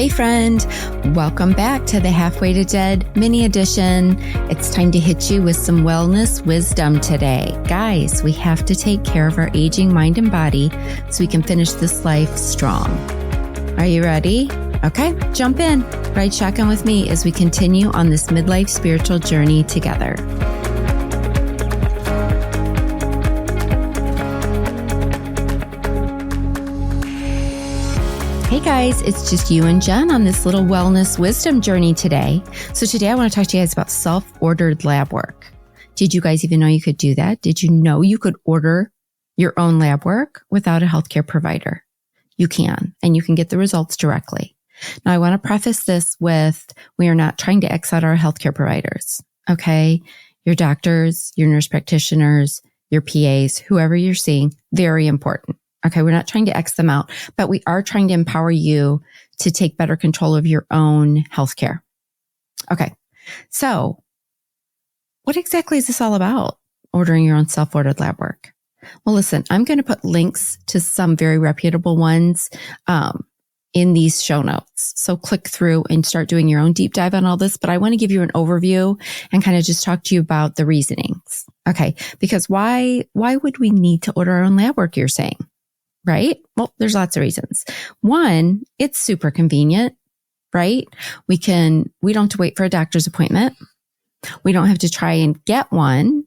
Hey friend, welcome back to the Halfway to Dead mini edition. It's time to hit you with some wellness wisdom today. Guys, we have to take care of our aging mind and body so we can finish this life strong. Are you ready? Okay, jump in. Ride shotgun with me as we continue on this midlife spiritual journey together. Hey guys, it's just you and Jen on this little wellness wisdom journey today. So today I want to talk to you guys about self-ordered lab work. Did you guys even know you could do that? Did you know you could order your own lab work without a healthcare provider? You can, and you can get the results directly. Now I want to preface this with, we are not trying to X out our healthcare providers, okay? Your doctors, your nurse practitioners, your PAs, whoever you're seeing, very important. Okay, we're not trying to X them out, but we are trying to empower you to take better control of your own healthcare. Okay, so what exactly is this all about, ordering your own self-ordered lab work? Well, listen, I'm going to put links to some very reputable ones in these show notes. So click through and start doing your own deep dive on all this, but I want to give you an overview and kind of just talk to you about the reasonings. Okay, because why would we need to order our own lab work, you're saying? Right? Well, there's lots of reasons. One, it's super convenient, right? We don't have to wait for a doctor's appointment. We don't have to try and get one.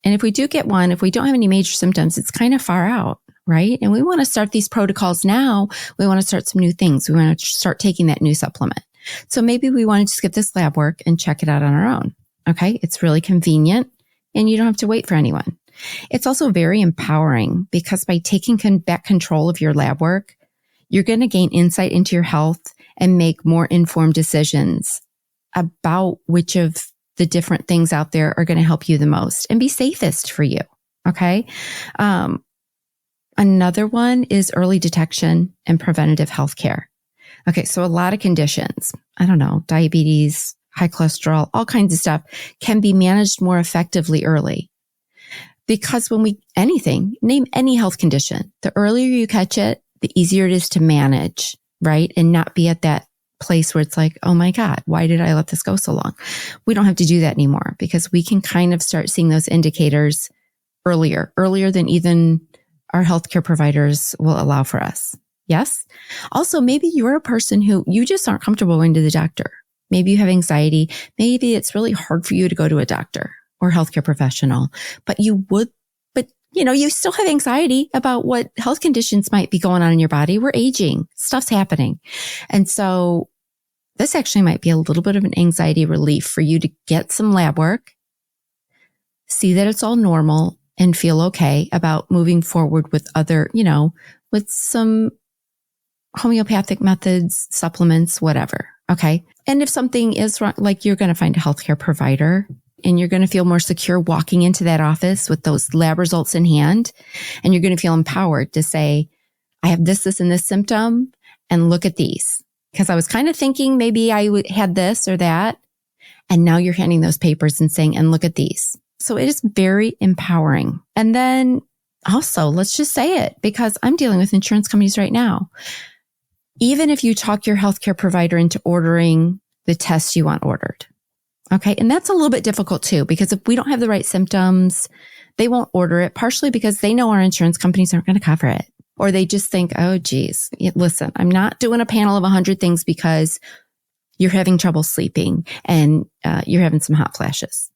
And if we do get one, if we don't have any major symptoms, it's kind of far out, right? And we want to start these protocols now. We want to start some new things. We want to start taking that new supplement. So maybe we want to just get this lab work and check it out on our own. Okay. It's really convenient and you don't have to wait for anyone. It's also very empowering because by taking back control of your lab work, you're going to gain insight into your health and make more informed decisions about which of the different things out there are going to help you the most and be safest for you. Okay. Another one is early detection and preventative healthcare. Okay. So a lot of conditions, I don't know, diabetes, high cholesterol, all kinds of stuff can be managed more effectively early. Because name any health condition, the earlier you catch it, the easier it is to manage, right? And not be at that place where it's like, oh my God, why did I let this go so long? We don't have to do that anymore because we can kind of start seeing those indicators earlier than even our healthcare providers will allow for us. Yes. Also, maybe you're a person who you just aren't comfortable going to the doctor. Maybe you have anxiety. Maybe it's really hard for you to go to a doctor or healthcare professional, but you still have anxiety about what health conditions might be going on in your body. We're aging, stuff's happening. And so this actually might be a little bit of an anxiety relief for you to get some lab work, see that it's all normal and feel okay about moving forward with other, with some homeopathic methods, supplements, whatever. Okay. And if something is wrong, like you're going to find a healthcare provider and you're going to feel more secure walking into that office with those lab results in hand. And you're going to feel empowered to say, I have this, and this symptom, and look at these. Because I was kind of thinking maybe I had this or that. And now you're handing those papers and saying, and look at these. So it is very empowering. And then also, let's just say it, because I'm dealing with insurance companies right now. Even if you talk your healthcare provider into ordering the tests you want ordered. Okay. And that's a little bit difficult too, because if we don't have the right symptoms, they won't order it, partially because they know our insurance companies aren't going to cover it. Or they just think, oh, geez, listen, I'm not doing a panel of 100 things because you're having trouble sleeping and you're having some hot flashes.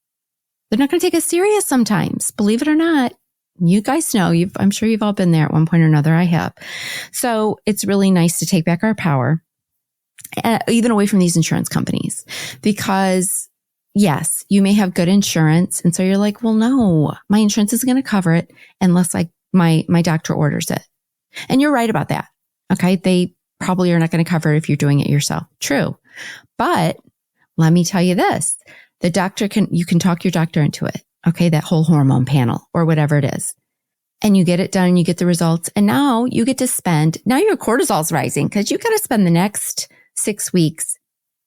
They're not going to take us serious sometimes, believe it or not. You guys know, I'm sure you've all been there at one point or another. I have. So it's really nice to take back our power, even away from these insurance companies, because yes, you may have good insurance. And so you're like, well, no, my insurance isn't going to cover it unless my doctor orders it. And you're right about that. Okay. They probably are not going to cover it if you're doing it yourself. True. But let me tell you this, you can talk your doctor into it. Okay. That whole hormone panel or whatever it is. And you get it done, you get the results. And now you get to now your cortisol's rising because you got to spend the next 6 weeks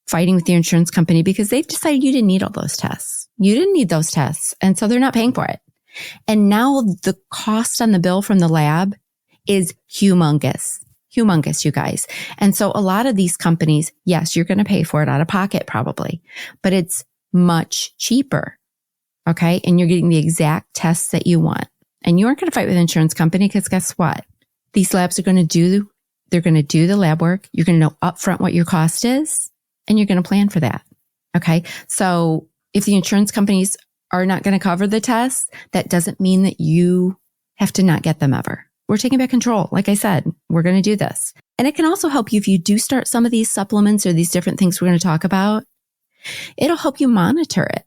fighting with your insurance company because they've decided you didn't need all those tests. You didn't need those tests. And so they're not paying for it. And now the cost on the bill from the lab is humongous. humongous, you guys. And so a lot of these companies, yes, you're going to pay for it out of pocket probably, but it's much cheaper. Okay. And you're getting the exact tests that you want. And you aren't going to fight with the insurance company because guess what? These labs are going to do, they're going to do the lab work. You're going to know upfront what your cost is and you're going to plan for that. Okay. So if the insurance companies are not going to cover the tests, that doesn't mean that you have to not get them ever. We're taking back control. Like I said, we're going to do this. And it can also help you if you do start some of these supplements or these different things we're going to talk about. It'll help you monitor it.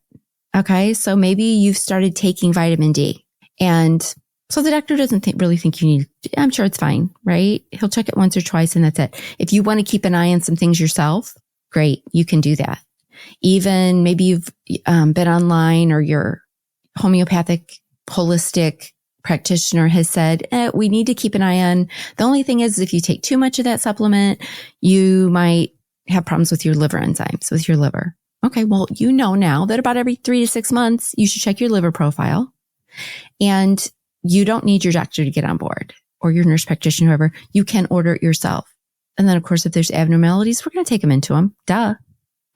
Okay. So maybe you've started taking vitamin D and so the doctor doesn't really think you need, I'm sure it's fine, right? He'll check it once or twice and that's it. If you want to keep an eye on some things yourself, great. You can do that. Even maybe you've been online or your homeopathic, holistic practitioner has said, we need to keep an eye on. The only thing is if you take too much of that supplement, you might have problems with your liver enzymes, with your liver. Okay, well, you know now that about every 3 to 6 months, you should check your liver profile. And you don't need your doctor to get on board or your nurse practitioner, whoever. You can order it yourself. And then, of course, if there's abnormalities, we're going to take them into them. Duh.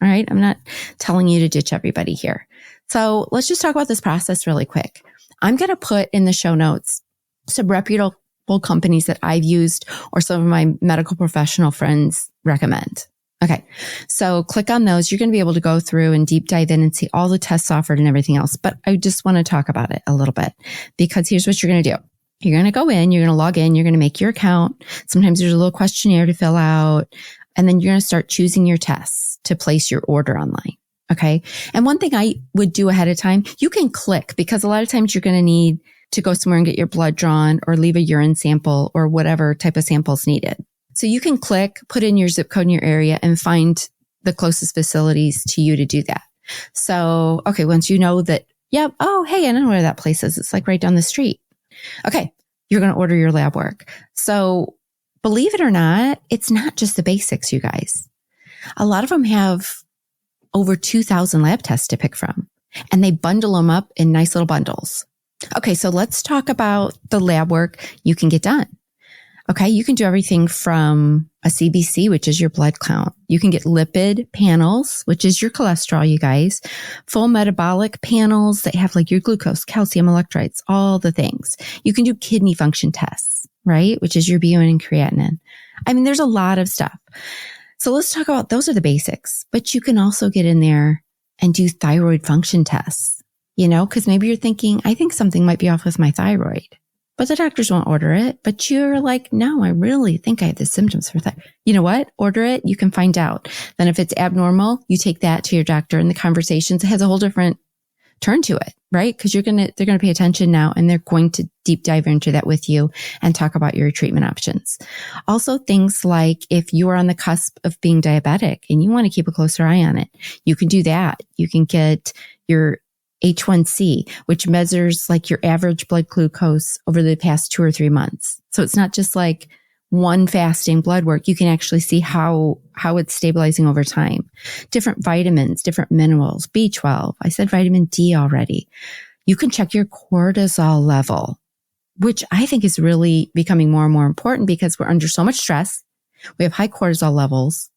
All right. I'm not telling you to ditch everybody here. So let's just talk about this process really quick. I'm going to put in the show notes some reputable companies that I've used or some of my medical professional friends recommend. Okay. So click on those. You're going to be able to go through and deep dive in and see all the tests offered and everything else. But I just want to talk about it a little bit because here's what you're going to do. You're going to go in, you're going to log in, you're going to make your account. Sometimes there's a little questionnaire to fill out, and then you're going to start choosing your tests to place your order online. Okay. And one thing I would do ahead of time, you can click because a lot of times you're going to need to go somewhere and get your blood drawn or leave a urine sample or whatever type of sample is needed. So you can click, put in your zip code in your area and find the closest facilities to you to do that. So, okay, once you know that, yep, oh, hey, I know where that place is. It's like right down the street. Okay, you're going to order your lab work. So believe it or not, it's not just the basics, you guys. A lot of them have over 2,000 lab tests to pick from, and they bundle them up in nice little bundles. Okay, so let's talk about the lab work you can get done. Okay, you can do everything from a CBC, which is your blood count. You can get lipid panels, which is your cholesterol, you guys. Full metabolic panels that have like your glucose, calcium, electrolytes, all the things. You can do kidney function tests, right? Which is your BUN and creatinine. I mean, there's a lot of stuff. So let's talk about, those are the basics, but you can also get in there and do thyroid function tests, you know, because maybe you're thinking, I think something might be off with my thyroid. But the doctors won't order it. But you're like, no, I really think I have the symptoms for that. You know what? Order it. You can find out. Then if it's abnormal, you take that to your doctor and the conversations, it has a whole different turn to it, right? Because they're going to pay attention now and they're going to deep dive into that with you and talk about your treatment options. Also things like if you are on the cusp of being diabetic and you want to keep a closer eye on it, you can do that. You can get your H1C, which measures like your average blood glucose over the past 2 or 3 months. So it's not just like one fasting blood work. You can actually see how it's stabilizing over time. Different vitamins, different minerals, B12. I said vitamin D already. You can check your cortisol level, which I think is really becoming more and more important because we're under so much stress. We have high cortisol levels.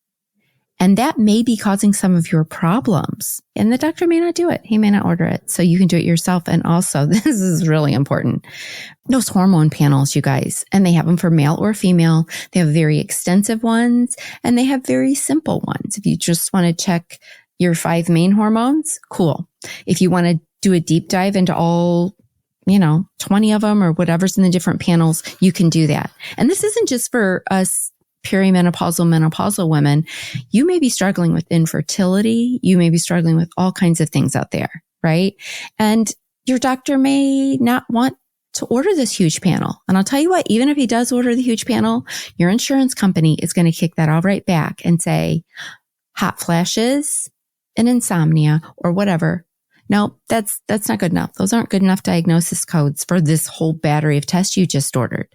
And that may be causing some of your problems. And the doctor may not do it. He may not order it. So you can do it yourself. And also, this is really important. Those hormone panels, you guys, and they have them for male or female. They have very extensive ones and they have very simple ones. If you just want to check your 5 main hormones, cool. If you want to do a deep dive into all, 20 of them or whatever's in the different panels, you can do that. And this isn't just for us perimenopausal, menopausal women. You may be struggling with infertility. You may be struggling with all kinds of things out there, right? And your doctor may not want to order this huge panel. And I'll tell you what, even if he does order the huge panel, your insurance company is going to kick that all right back and say, hot flashes and insomnia or whatever. No, that's not good enough. Those aren't good enough diagnosis codes for this whole battery of tests you just ordered.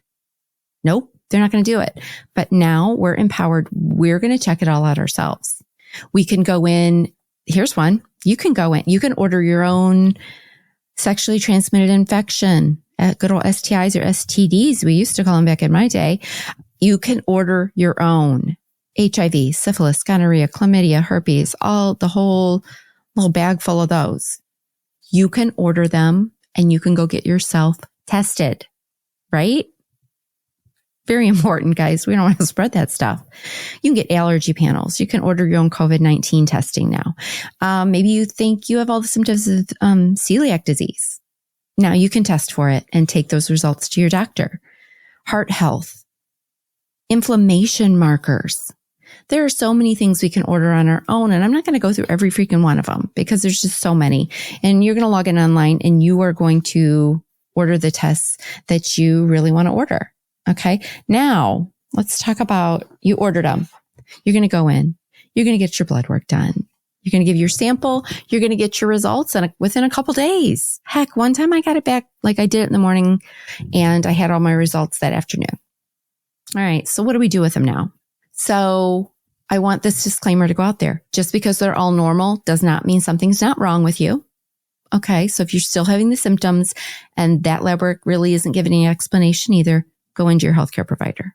Nope. They're not going to do it. But now we're empowered. We're going to check it all out ourselves. We can go in. Here's one. You can go in. You can order your own sexually transmitted infection, good old STIs or STDs. We used to call them back in my day. You can order your own HIV, syphilis, gonorrhea, chlamydia, herpes, all the whole little bag full of those. You can order them and you can go get yourself tested, right? Very important, guys. We don't want to spread that stuff. You can get allergy panels. You can order your own COVID-19 testing now. Maybe you think you have all the symptoms of celiac disease. Now you can test for it and take those results to your doctor. Heart health, inflammation markers. There are so many things we can order on our own, and I'm not going to go through every freaking one of them because there's just so many. And you're going to log in online and you are going to order the tests that you really want to order. Okay. Now let's talk about, you ordered them. You're going to go in, you're going to get your blood work done. You're going to give your sample. You're going to get your results within a couple days. Heck, one time I got it back like I did it in the morning and I had all my results that afternoon. All right. So what do we do with them now? So I want this disclaimer to go out there. Just because they're all normal does not mean something's not wrong with you. Okay. So if you're still having the symptoms and that lab work really isn't giving any explanation either, go into your healthcare provider,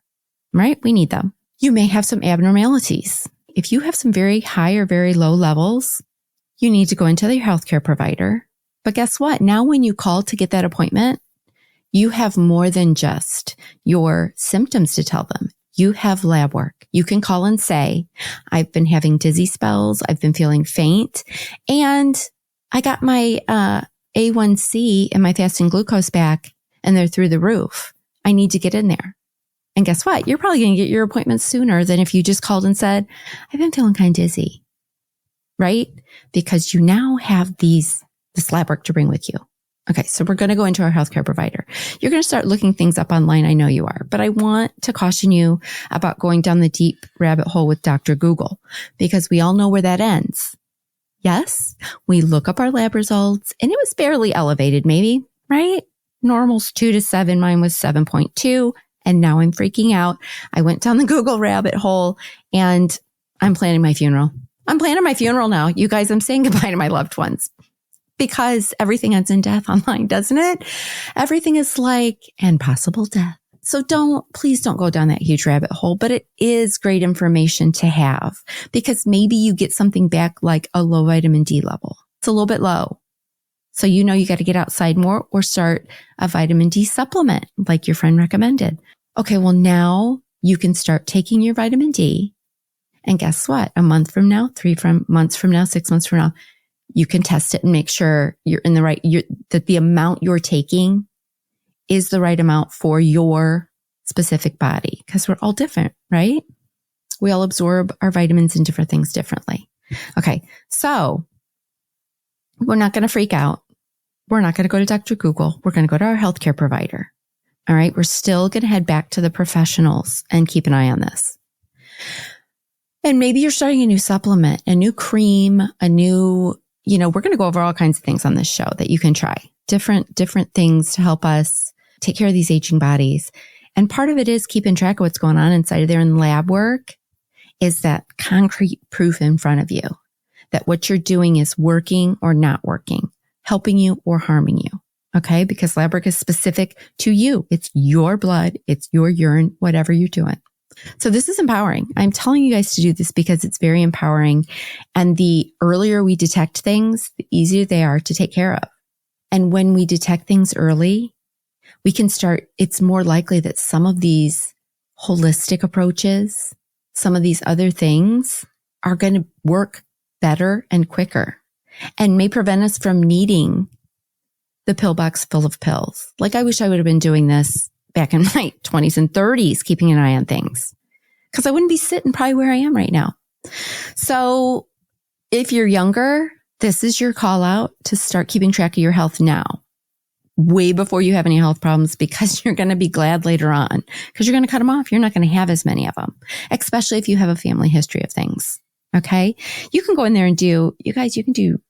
right? We need them. You may have some abnormalities. If you have some very high or very low levels, you need to go into your healthcare provider. But guess what? Now, when you call to get that appointment, you have more than just your symptoms to tell them. You have lab work. You can call and say, I've been having dizzy spells. I've been feeling faint. And I got my A1C and my fasting glucose back and they're through the roof. I need to get in there. And guess what? You're probably going to get your appointment sooner than if you just called and said, I've been feeling kind of dizzy, right? Because you now have this lab work to bring with you. Okay. So we're going to go into our healthcare provider. You're going to start looking things up online. I know you are, but I want to caution you about going down the deep rabbit hole with Dr. Google, because we all know where that ends. Yes. We look up our lab results and it was barely elevated, maybe, right? Normal's 2 to 7. Mine was 7.2. And now I'm freaking out. I went down the Google rabbit hole and I'm planning my funeral. I'm planning my funeral now. You guys, I'm saying goodbye to my loved ones because everything ends in death online, doesn't it? Everything is like, and possible death. So please don't go down that huge rabbit hole, but it is great information to have because maybe you get something back like a low vitamin D level. It's a little bit low. So you know you got to get outside more or start a vitamin D supplement like your friend recommended. Okay, well now you can start taking your vitamin D. And guess what? A month from now, 3 months from now, 6 months from now, you can test it and make sure you're in the right, that the amount you're taking is the right amount for your specific body. Because we're all different, right? We all absorb our vitamins and different things differently. Okay, so we're not going to freak out. We're not going to go to Dr. Google. We're going to go to our healthcare provider. All right. We're still going to head back to the professionals and keep an eye on this. And maybe you're starting a new supplement, a new cream, a new, we're going to go over all kinds of things on this show that you can try. Different things to help us take care of these aging bodies. And part of it is keeping track of what's going on inside of there in lab work is that concrete proof in front of you that what you're doing is working or not working, helping you or harming you. Okay. Because lab work is specific to you. It's your blood. It's your urine, whatever you're doing. So this is empowering. I'm telling you guys to do this because it's very empowering. And the earlier we detect things, the easier they are to take care of. And when we detect things early, we can start, it's more likely that some of these holistic approaches, some of these other things are going to work better and quicker and may prevent us from needing the pill box full of pills. Like I wish I would have been doing this back in my 20s and 30s, keeping an eye on things, because I wouldn't be sitting probably where I am right now. So if you're younger, this is your call out to start keeping track of your health now, way before you have any health problems, because you're going to be glad later on, because you're going to cut them off. You're not going to have as many of them, especially if you have a family history of things. Okay. You can go in there and you can do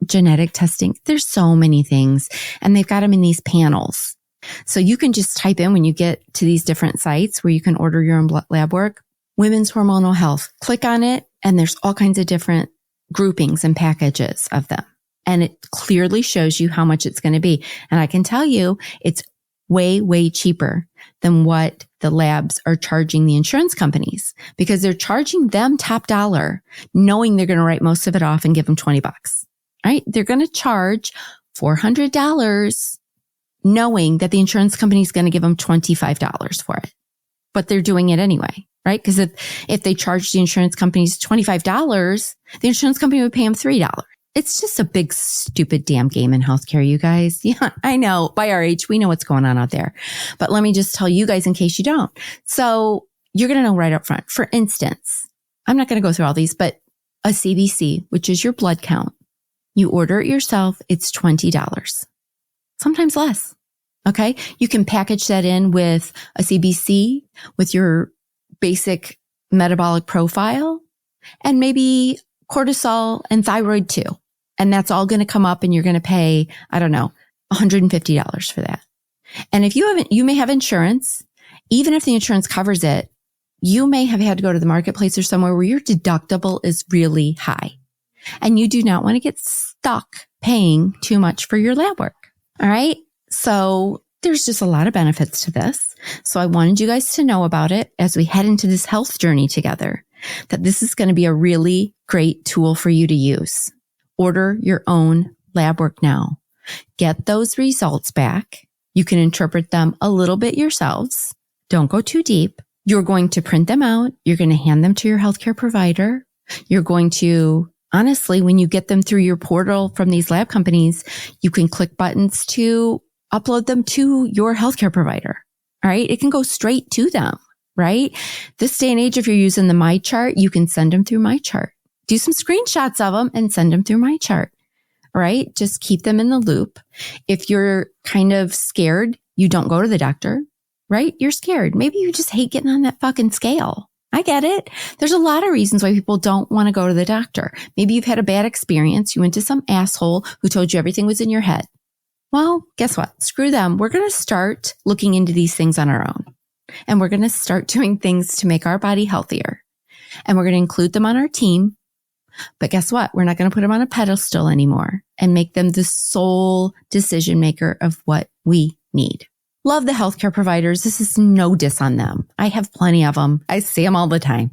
genetic testing. There's so many things, and they've got them in these panels. So you can just type in when you get to these different sites where you can order your own lab work, women's hormonal health, click on it. And there's all kinds of different groupings and packages of them. And it clearly shows you how much it's going to be. And I can tell you it's way, way cheaper than what the labs are charging the insurance companies, because they're charging them top dollar, knowing they're going to write most of it off and give them $20, right? They're going to charge $400 knowing that the insurance company is going to give them $25 for it, but they're doing it anyway, right? Because if they charge the insurance companies $25, the insurance company would pay them $3. It's just a big, stupid damn game in healthcare, you guys. Yeah, I know. By our age, we know what's going on out there. But let me just tell you guys in case you don't. So you're going to know right up front. For instance, I'm not going to go through all these, but a CBC, which is your blood count, you order it yourself, it's $20. Sometimes less. Okay. You can package that in with a CBC, with your basic metabolic profile, and maybe cortisol and thyroid too. And that's all going to come up and you're going to pay, I don't know, $150 for that. And if you may have insurance, even if the insurance covers it, you may have had to go to the marketplace or somewhere where your deductible is really high. And you do not want to get stuck paying too much for your lab work. All right. So there's just a lot of benefits to this. So I wanted you guys to know about it as we head into this health journey together, that this is going to be a really great tool for you to use. Order your own lab work now. Get those results back. You can interpret them a little bit yourselves. Don't go too deep. You're going to print them out. You're going to hand them to your healthcare provider. You're going to, honestly, when you get them through your portal from these lab companies, you can click buttons to upload them to your healthcare provider. All right. It can go straight to them, right? This day and age, if you're using the My Chart, you can send them through My Chart. Do some screenshots of them and send them through My Chart. All right. Just keep them in the loop. If you're kind of scared, you don't go to the doctor, right? You're scared. Maybe you just hate getting on that fucking scale. I get it. There's a lot of reasons why people don't want to go to the doctor. Maybe you've had a bad experience. You went to some asshole who told you everything was in your head. Well, guess what? Screw them. We're going to start looking into these things on our own. And we're going to start doing things to make our body healthier. And we're going to include them on our team. But guess what? We're not going to put them on a pedestal anymore and make them the sole decision maker of what we need. Love the healthcare providers. This is no diss on them. I have plenty of them. I see them all the time.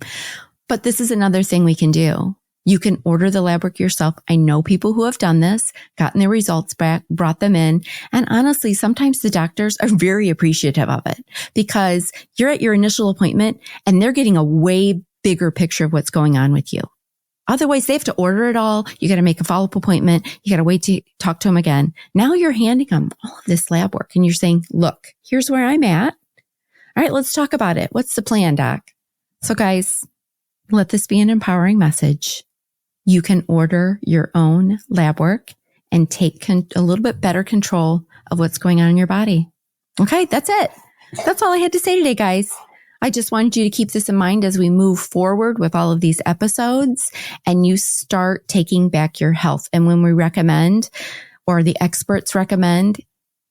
But this is another thing we can do. You can order the lab work yourself. I know people who have done this, gotten their results back, brought them in. And honestly, sometimes the doctors are very appreciative of it because you're at your initial appointment and they're getting a way bigger picture of what's going on with you. Otherwise, they have to order it all. You got to make a follow-up appointment. You got to wait to talk to them again. Now you're handing them all of this lab work and you're saying, look, here's where I'm at. All right, let's talk about it. What's the plan, doc? So guys, let this be an empowering message. You can order your own lab work and take a little bit better control of what's going on in your body. Okay, that's it. That's all I had to say today, guys. I just wanted you to keep this in mind as we move forward with all of these episodes and you start taking back your health. And when we recommend, or the experts recommend,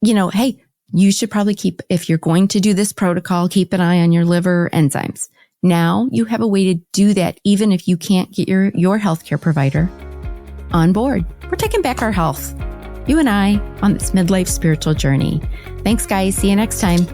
hey, you should probably if you're going to do this protocol, keep an eye on your liver enzymes. Now you have a way to do that even if you can't get your healthcare provider on board. We're taking back our health. You and I on this midlife spiritual journey. Thanks, guys. See you next time.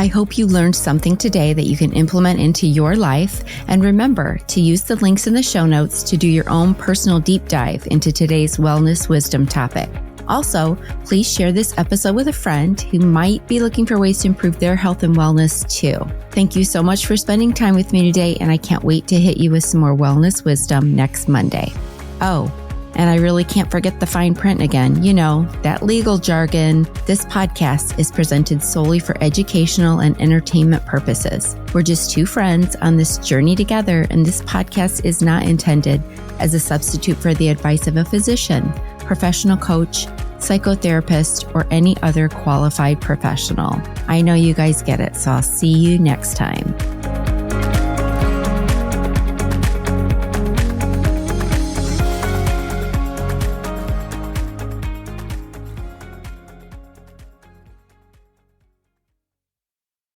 I hope you learned something today that you can implement into your life. And remember to use the links in the show notes to do your own personal deep dive into today's wellness wisdom topic. Also, please share this episode with a friend who might be looking for ways to improve their health and wellness too. Thank you so much for spending time with me today, and I can't wait to hit you with some more wellness wisdom next Monday. Oh, and I really can't forget the fine print again. That legal jargon. This podcast is presented solely for educational and entertainment purposes. We're just two friends on this journey together, and this podcast is not intended as a substitute for the advice of a physician, professional coach, psychotherapist, or any other qualified professional. I know you guys get it, so I'll see you next time.